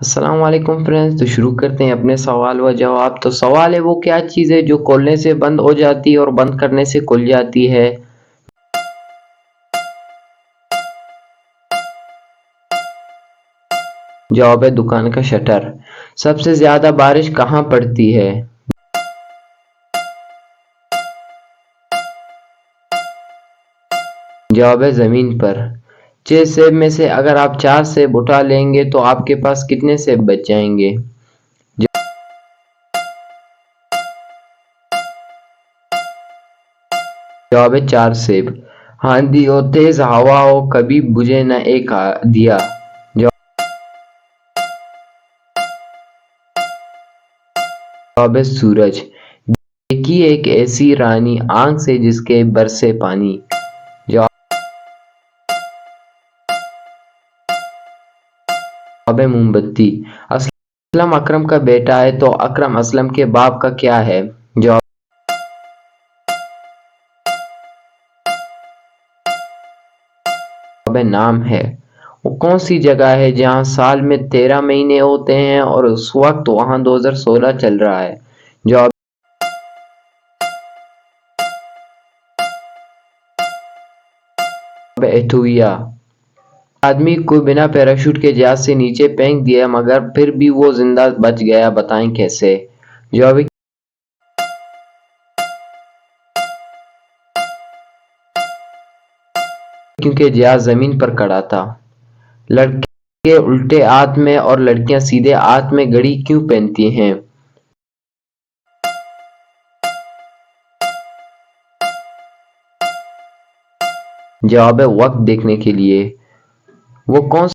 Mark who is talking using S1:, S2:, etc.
S1: अस्सलाम वालेकुम फ्रेंड्स। तो शुरू करते हैं अपने सवाल व जवाब। तो सवाल है, वो क्या चीज़ है जो खोलने से बंद हो जाती है और बंद करने से खुल जाती है? जवाब है दुकान का शटर। सबसे ज्यादा बारिश कहाँ पड़ती है? जवाब है जमीन पर। 6 सेब में से अगर आप 4 सेब उठा लेंगे तो आपके पास कितने सेब बच जाएंगे? जवाब है 4 सेब। आंधी हो, तेज हवा हो, कभी बुझे न एक दिया। जवाब है सूरज। देखिए एक ऐसी रानी आंख से जिसके बरसे पानी। जवाब है मोमबत्ती। असलम अकरम का बेटा है तो अकरम असलम के बाप का क्या है? जवाब है नाम है। वो कौन सी जगह है जहाँ साल में 13 महीने होते हैं और उस वक्त वहाँ 2016 चल रहा है? जवाब है एथुइया। आदमी को बिना पैराशूट के जहाज से नीचे फेंक दिया मगर फिर भी वो जिंदा बच गया, बताएं कैसे? जवाब है क्योंकि जहाज जमीन पर खड़ा था। लड़के उल्टे हाथ में और लड़कियां सीधे हाथ में घड़ी क्यों पहनती हैं? जवाब है वक्त देखने के लिए। वो कौन